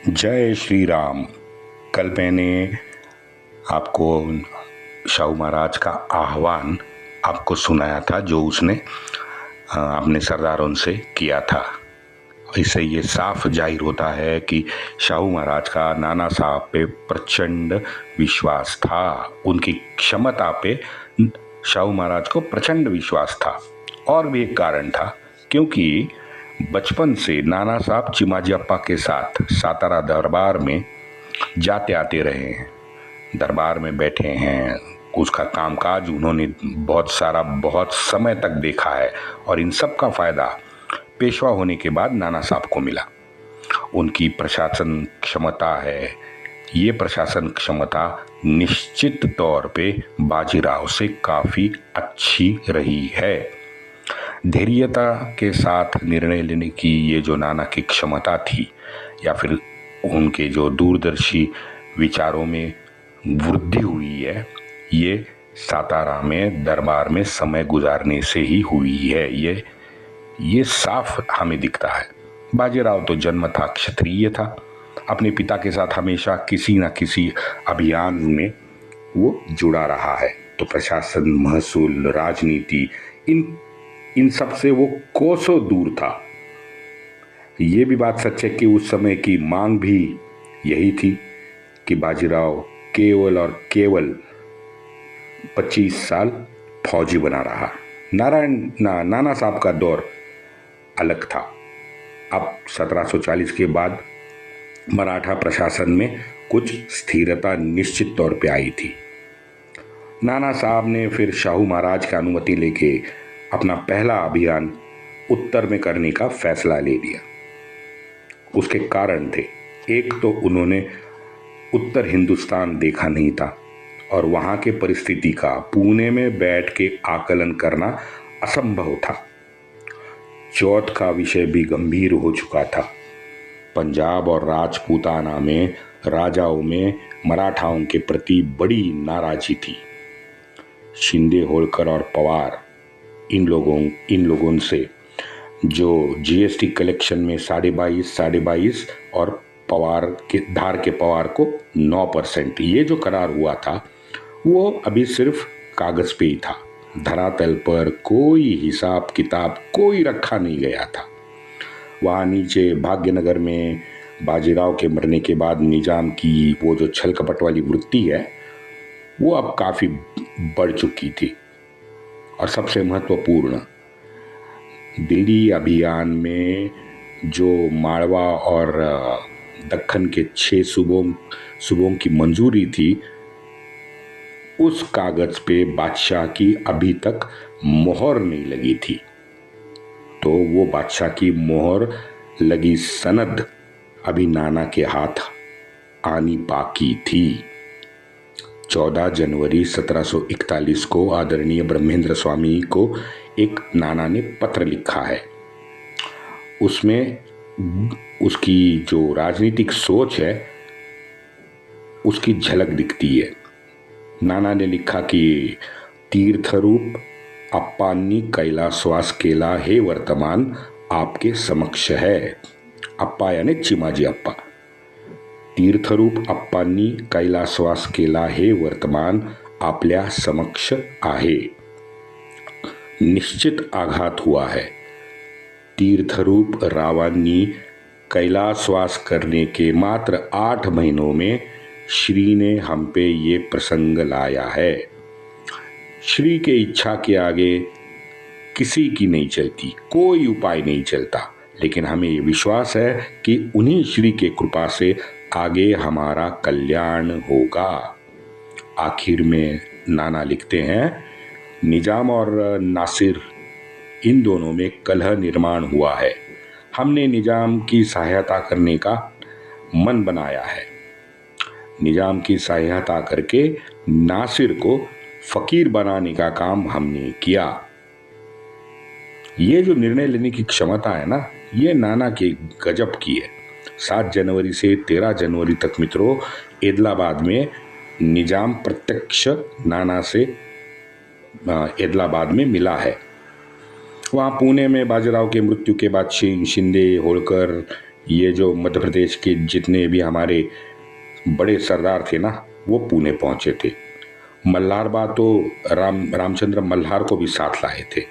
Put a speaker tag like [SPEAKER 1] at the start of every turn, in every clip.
[SPEAKER 1] जय श्री राम। कल मैंने आपको शाहू महाराज का आह्वान आपको सुनाया था, जो उसने अपने सरदारों से किया था। इससे ये साफ जाहिर होता है कि शाहू महाराज का नाना साहब पे प्रचंड विश्वास था। उनकी क्षमता पे शाहू महाराज को प्रचंड विश्वास था। और भी एक कारण था, क्योंकि बचपन से नाना साहब चिमाजी अप्पा के साथ सातारा दरबार में जाते आते रहे हैं, दरबार में बैठे हैं। उसका कामकाज उन्होंने बहुत समय तक देखा है और इन सब का फायदा पेशवा होने के बाद नाना साहब को मिला। उनकी प्रशासन क्षमता है, ये प्रशासन क्षमता निश्चित तौर पे बाजीराव से काफ़ी अच्छी रही है। धैर्यता के साथ निर्णय लेने की ये जो नाना की क्षमता थी, या फिर उनके जो दूरदर्शी विचारों में वृद्धि हुई है, ये सातारा में दरबार में समय गुजारने से ही हुई है। ये साफ हमें दिखता है। बाजीराव तो जन्म था क्षत्रिय था। अपने पिता के साथ हमेशा किसी न किसी अभियान में वो जुड़ा रहा है। तो प्रशासन, महसूल, राजनीति, इन सब से वो कोसों दूर था। ये भी बात सच है कि उस समय की मांग भी यही थी कि बाजीराव केवल और केवल 25 साल फौजी बना रहा। नाना साहब का दौर अलग था। अब 1740 के बाद मराठा प्रशासन में कुछ स्थिरता निश्चित तौर पे आई थी। नाना साहब ने फिर शाहू महाराज की अनुमति लेके अपना पहला अभियान उत्तर में करने का फैसला ले लिया। उसके कारण थे, एक तो उन्होंने उत्तर हिंदुस्तान देखा नहीं था और वहाँ के परिस्थिति का पुणे में बैठ के आकलन करना असंभव था। चौथ का विषय भी गंभीर हो चुका था। पंजाब और राजपूताना में राजाओं में मराठाओं के प्रति बड़ी नाराजी थी। शिंदे, होलकर और पवार, इन लोगों से जो जीएसटी कलेक्शन में 22.5 और धार के पवार को 9%, ये जो करार हुआ था वो अभी सिर्फ कागज पे ही था। धरातल पर कोई हिसाब किताब कोई रखा नहीं गया था। वहाँ नीचे भाग्यनगर में बाजीराव के मरने के बाद निजाम की वो जो छल कपट वाली वृत्ति है, वो अब काफ़ी बढ़ चुकी थी। और सबसे महत्वपूर्ण, दिल्ली अभियान में जो मालवा और दक्कन के 6 सूबों की मंजूरी थी, उस कागज पे बादशाह की अभी तक मोहर नहीं लगी थी। तो वो बादशाह की मोहर लगी सनद अभी नाना के हाथ आनी बाकी थी। 14 जनवरी 1741 को आदरणीय ब्रह्मेंद्र स्वामी को एक नाना ने पत्र लिखा है। उसमें उसकी जो राजनीतिक सोच है उसकी झलक दिखती है। नाना ने लिखा कि तीर्थरूप अप्पानी कैलासवास केला हे वर्तमान आपके समक्ष है। अप्पा यानी चिमाजी अप्पा। तीर्थरूप अप्पांनी कैलासवास केला हे वर्तमान आपल्या समक्ष आहे। निश्चित आघात हुआ है। तीर्थरूप रावांनी कैलासवास करने के मात्र 8 महीनों में श्री ने हम पे ये प्रसंग लाया है। श्री के इच्छा के आगे किसी की नहीं चलती, कोई उपाय नहीं चलता, लेकिन हमें ये विश्वास है कि उन्हीं श्री के कृपा से आगे हमारा कल्याण होगा। आखिर में नाना लिखते हैं, निजाम और नासिर, इन दोनों में कलह निर्माण हुआ है। हमने निजाम की सहायता करने का मन बनाया है। निजाम की सहायता करके नासिर को फकीर बनाने का काम हमने किया। ये जो निर्णय लेने की क्षमता है ना, ये नाना की गजब की है। 7 जनवरी से 13 जनवरी तक मित्रों, एदलाबाद में निजाम प्रत्यक्ष नाना से एदलाबाद में मिला है। वहाँ पुणे में बाजीराव के मृत्यु के बाद शिंदे, होलकर, ये जो मध्य प्रदेश के जितने भी हमारे बड़े सरदार थे ना, वो पुणे पहुंचे थे। मल्हारबा तो रामचंद्र मल्हार को भी साथ लाए थे।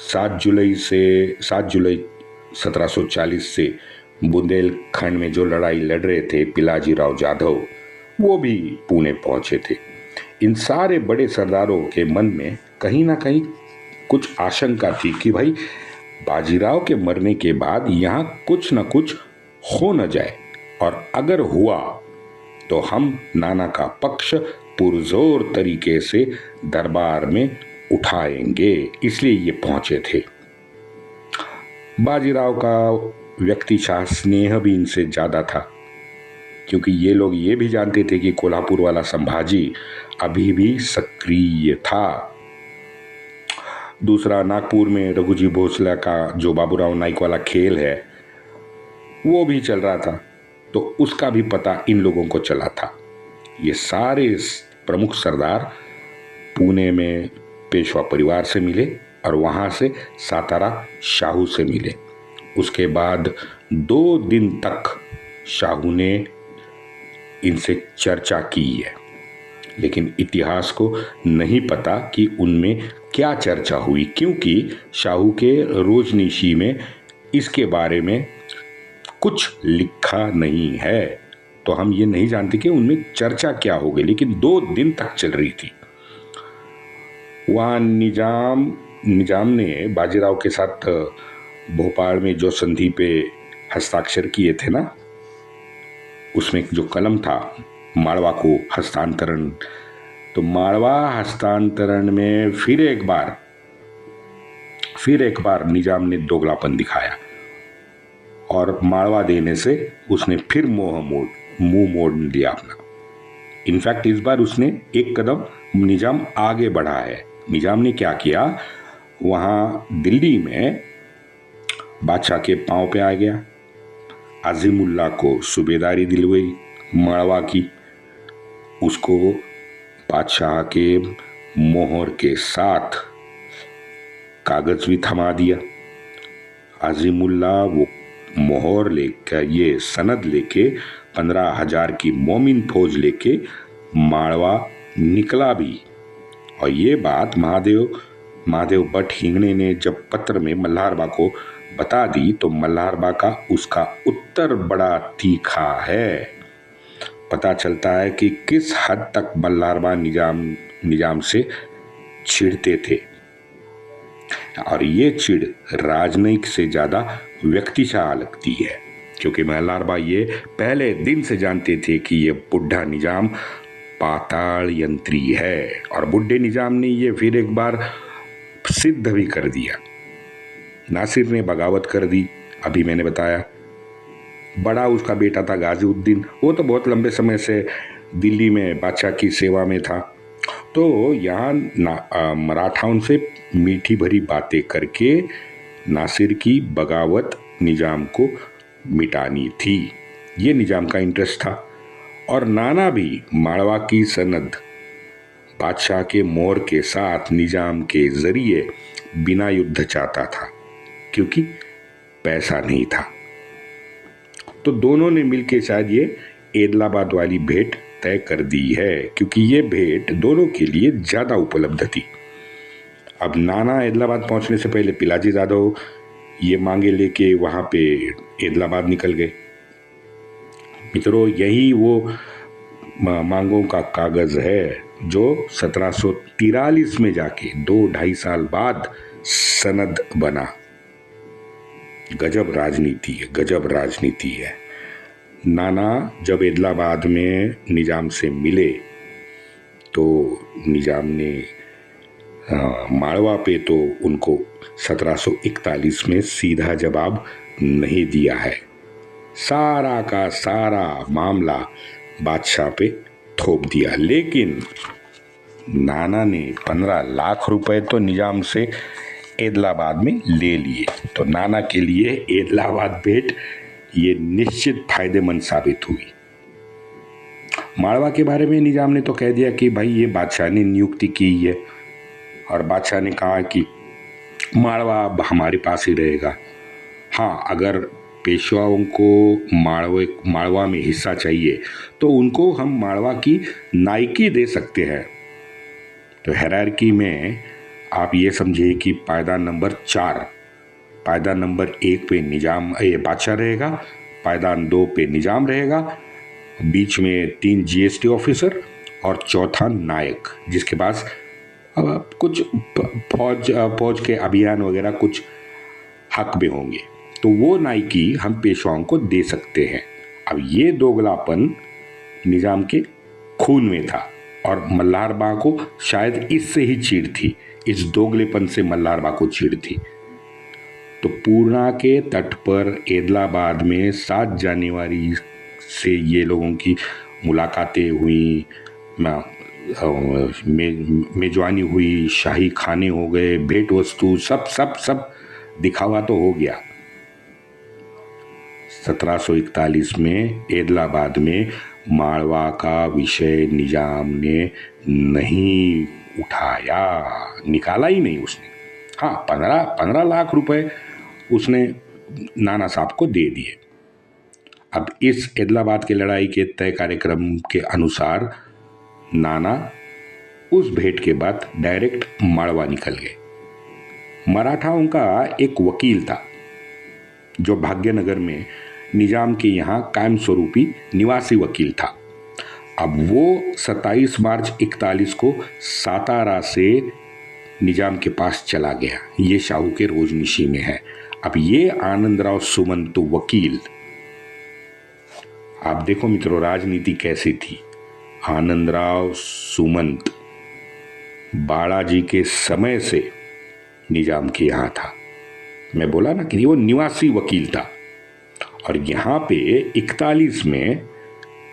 [SPEAKER 1] 7 जुलाई 1740 से बुंदेलखंड में जो लड़ाई लड़ रहे थे पिलाजी राव जाधव, वो भी पुणे पहुंचे थे। इन सारे बड़े सरदारों के मन में कहीं ना कहीं कुछ आशंका थी कि भाई बाजीराव के मरने के बाद यहाँ कुछ न कुछ हो न जाए, और अगर हुआ तो हम नाना का पक्ष पुरजोर तरीके से दरबार में उठाएंगे, इसलिए ये पहुंचे थे। बाजीराव का व्यक्तिशाह स्नेह भी इनसे ज्यादा था, क्योंकि ये लोग ये भी जानते थे कि कोल्हापुर वाला संभाजी अभी भी सक्रिय था। दूसरा, नागपुर में रघुजी भोसले का जो बाबूराव नाइक वाला खेल है वो भी चल रहा था, तो उसका भी पता इन लोगों को चला था। ये सारे प्रमुख सरदार पुणे में पेशवा परिवार से मिले और वहां से सातारा शाहू से मिले। उसके बाद 2 दिन तक शाहू ने इनसे चर्चा की है, लेकिन इतिहास को नहीं पता कि उनमें क्या चर्चा हुई, क्योंकि शाहू के रोजनीशी में इसके बारे में कुछ लिखा नहीं है। तो हम ये नहीं जानते कि उनमें चर्चा क्या हो गई, लेकिन 2 दिन तक चल रही थी। वहाँ निजाम ने बाजीराव के साथ भोपाल में जो संधि पे हस्ताक्षर किए थे ना, उसमें जो कलम था माड़वा को हस्तांतरण, तो माड़वा हस्तांतरण में फिर एक बार निजाम ने दोगलापन दिखाया और माड़वा देने से उसने फिर मुंह मोड़ लिया अपना। इनफैक्ट इस बार उसने एक कदम निजाम आगे बढ़ा है। निजाम ने क्या किया, वहां दिल्ली में बादशाह के पांव पे आ गया, अजीमुल्ला को सूबेदारी दिलवाई माड़वा की, उसको बादशाह के मोहर के साथ कागज भी थमा दिया। अजीमुल्ला वो मोहर लेकर, ये सनद लेके 15,000 की मोमिन फौज लेके माड़वा निकला भी। और ये बात महादेव भट्ट हिंगणे ने जब पत्र में मल्हारबा को बता दी, तो मल्हारबा का उसका उत्तर बड़ा तीखा है। पता चलता है कि किस हद तक मल्हारबा निजाम से छिड़ते थे, और ये चिढ़ राजनयिक से ज्यादा व्यक्तिशाह लगती है, क्योंकि मल्हारबा ये पहले दिन से जानते थे कि ये बुढ़ा निजाम पाताल यंत्री है, और बुढ़े निजाम ने ये फिर एक बार सिद्ध भी कर दिया। नासिर ने बगावत कर दी, अभी मैंने बताया। बड़ा उसका बेटा था गाजीउद्दीन, वो तो बहुत लंबे समय से दिल्ली में बादशाह की सेवा में था। तो यहाँ मराठाओं से मीठी भरी बातें करके नासिर की बगावत निजाम को मिटानी थी, ये निजाम का इंटरेस्ट था। और नाना भी माड़वा की सनद बादशाह के मोहर के साथ निजाम के जरिए बिना युद्ध चाहता था, क्योंकि पैसा नहीं था। तो दोनों ने मिलकर शायद ये एदलाबाद वाली भेंट तय कर दी है, क्योंकि ये भेंट दोनों के लिए ज्यादा उपलब्ध थी। अब नाना एदलाबाद पहुंचने से पहले पिलाजी जाधव ये मांगे लेके वहां पे एदलाबाद निकल गए। मित्रों, यही वो मांगों का कागज है जो 1743 में जाके 2-2.5 साल बाद सनद बना। गजब राजनीति है। नाना जब एदलाबाद में निजाम से मिले तो निजाम ने माड़वा पे तो उनको 1741 में सीधा जवाब नहीं दिया है। सारा का सारा मामला बादशाह पे थोप दिया, लेकिन नाना ने 15 लाख रुपए तो निजाम से एदलाबाद में ले लिए। तो नाना के लिए एदलाबाद भेंट ये निश्चित फायदेमंद साबित हुई। माड़वा के बारे में निजाम ने तो कह दिया कि भाई ये बादशाह ने नियुक्ति की है, और बादशाह ने कहा कि माड़वा अब हमारे पास ही रहेगा। हाँ, अगर पेशवाओं को माड़वा में हिस्सा चाहिए तो उनको हम माड़वा की नायकी दे सकते हैं। तो हायरार्की में आप ये समझिए कि पायदान नंबर 4, पायदान नंबर 1 पे निजाम बादशाह रहेगा, पायदान 2 पे निजाम रहेगा, बीच में 3 जीएसटी ऑफिसर और चौथा नायक, जिसके पास कुछ फौज के अभियान वगैरह कुछ हक में होंगे। तो वो नायकी हम पेशवाओं को दे सकते हैं। अब ये दोगलापन निजाम के खून में था और मल्हार बा को शायद इससे ही चीड़ थी, इस दोगलेपन से मल्हार बा को चीड़ थी। तो पूर्णा के तट पर एदलाबाद में 7 जनवरी से ये लोगों की मुलाकातें हुई, मेजबानी हुई, शाही खाने हो गए, भेंट वस्तु सब दिखावा तो हो गया। 1741 में एदलाबाद में माड़वा का विषय निजाम ने नहीं उठाया, निकाला ही नहीं उसने। हाँ, 15 लाख रुपए उसने नाना साहब को दे दिए। अब इस एदलाबाद की लड़ाई के तय कार्यक्रम के अनुसार नाना उस भेंट के बाद डायरेक्ट माड़वा निकल गए। मराठाओं का एक वकील था जो भाग्यनगर में निजाम के यहाँ कायम स्वरूपी निवासी वकील था। अब वो 27 मार्च 41 को सातारा से निजाम के पास चला गया। ये शाहू के रोजनिशी में है। अब ये आनंदराव सुमंत वकील, आप देखो मित्रों राजनीति कैसी थी। आनंदराव सुमंत बालाजी के समय से निजाम के यहाँ था। मैं बोला ना कि वो निवासी वकील था और यहाँ पे 41 में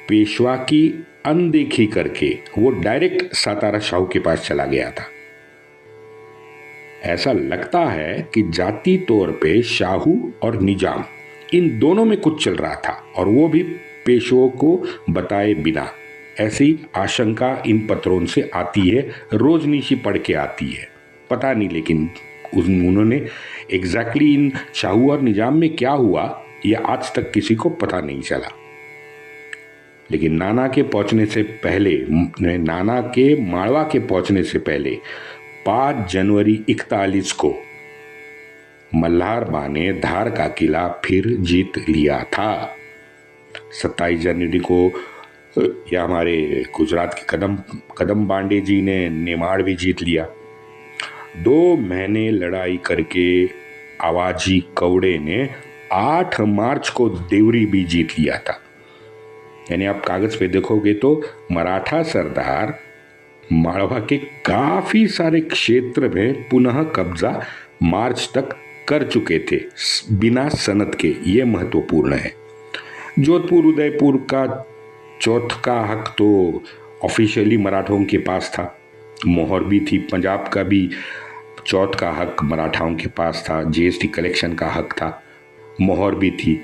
[SPEAKER 1] पेशवा की अनदेखी करके वो डायरेक्ट सातारा शाहू के पास चला गया था। ऐसा लगता है कि जाति तौर पे शाहू और निजाम इन दोनों में कुछ चल रहा था और वो भी पेशवों को बताए बिना। ऐसी आशंका इन पत्रों से आती है, रोजनिशी पढ़ के आती है, पता नहीं लेकिन उन्होंने एग्जैक्टली इन शाहू और निजाम में क्या हुआ ये आज तक किसी को पता नहीं चला। लेकिन नाना के पहुंचने से पहले, नाना के माड़वा के पहुंचने से पहले 5 जनवरी 41 को मल्हार बा ने धार का किला फिर जीत लिया था। 27 जनवरी को या हमारे गुजरात के कदम बांडे जी ने नेमाड़ भी जीत लिया। 2 महीने लड़ाई करके आवाजी कौड़े ने 8 मार्च को देवरी भी जीत लिया था। यानी आप कागज पे देखोगे तो मराठा सरदार माड़वा के काफी सारे क्षेत्र में पुनः कब्जा मार्च तक कर चुके थे बिना सनद के। ये महत्वपूर्ण है। जोधपुर उदयपुर का चौथा हक तो ऑफिशियली मराठों के पास था। मोहर भी थी, पंजाब का भी चौथ का हक मराठाओं के पास था। जीएसटी कलेक्शन का हक था, मोहर भी थी,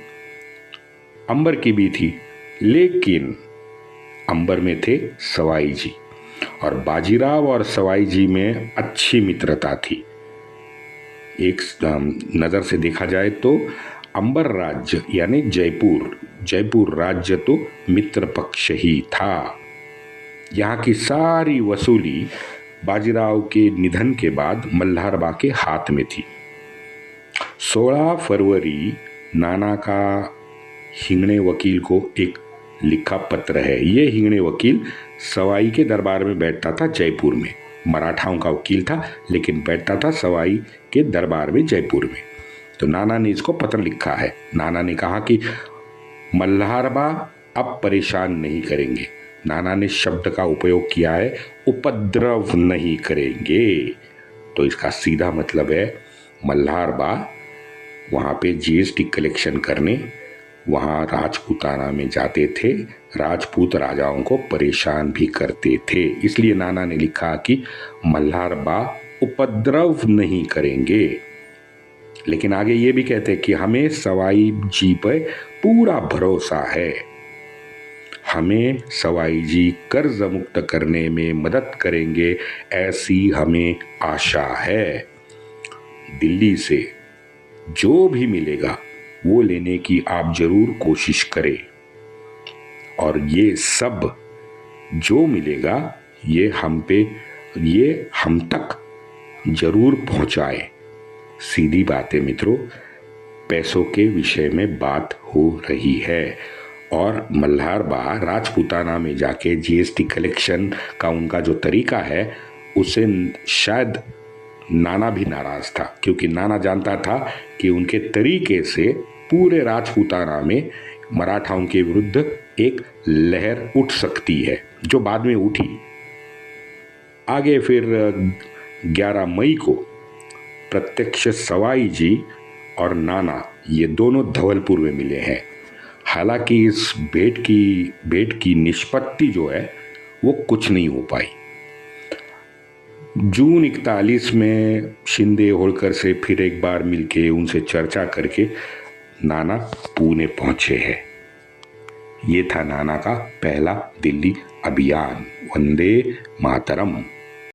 [SPEAKER 1] अंबर की भी थी। लेकिन अंबर में थे सवाई जी और बाजीराव और सवाई जी में अच्छी मित्रता थी। एक नज़र से देखा जाए तो अंबर राज्य यानी जयपुर राज्य तो मित्र पक्ष ही था। यहाँ की सारी वसूली बाजीराव के निधन के बाद मल्हार बा के हाथ में थी। 16 फरवरी नाना का हिंगणे वकील को एक लिखा पत्र है। ये हिंगणे वकील सवाई के दरबार में बैठता था जयपुर में। मराठाओं का वकील था लेकिन बैठता था सवाई के दरबार में जयपुर में। तो नाना ने इसको पत्र लिखा है। नाना ने कहा कि मल्हार बा अब परेशान नहीं करेंगे। नाना ने शब्द का उपयोग किया है, उपद्रव नहीं करेंगे। तो इसका सीधा मतलब है मल्हार बा वहाँ पे जीएसटी कलेक्शन करने वहाँ राजपूताना में जाते थे, राजपूत राजाओं को परेशान भी करते थे। इसलिए नाना ने लिखा कि मल्हार बा उपद्रव नहीं करेंगे। लेकिन आगे ये भी कहते कि हमें सवाई जी पर पूरा भरोसा है, हमें सवाई जी कर्ज मुक्त करने में मदद करेंगे, ऐसी हमें आशा है। दिल्ली से जो भी मिलेगा वो लेने की आप जरूर कोशिश करें। और ये सब जो मिलेगा ये हम तक जरूर पहुंचाए। सीधी बात है मित्रों, पैसों के विषय में बात हो रही है और मल्हार बा राजपूताना में जाके जीएसटी कलेक्शन का उनका जो तरीका है उससे शायद नाना भी नाराज था, क्योंकि नाना जानता था कि उनके तरीके से पूरे राजपूताना में मराठाओं के विरुद्ध एक लहर उठ सकती है, जो बाद में उठी। आगे फिर 11 मई को प्रत्यक्ष सवाई जी और नाना ये दोनों धवलपुर में मिले हैं। हालांकि इस भेंट की निष्पत्ति जो है वो कुछ नहीं हो पाई। जून 41 में शिंदे होलकर से फिर एक बार मिलके उनसे चर्चा करके नाना पुणे पहुंचे हैं। ये था नाना का पहला दिल्ली अभियान। वंदे मातरम।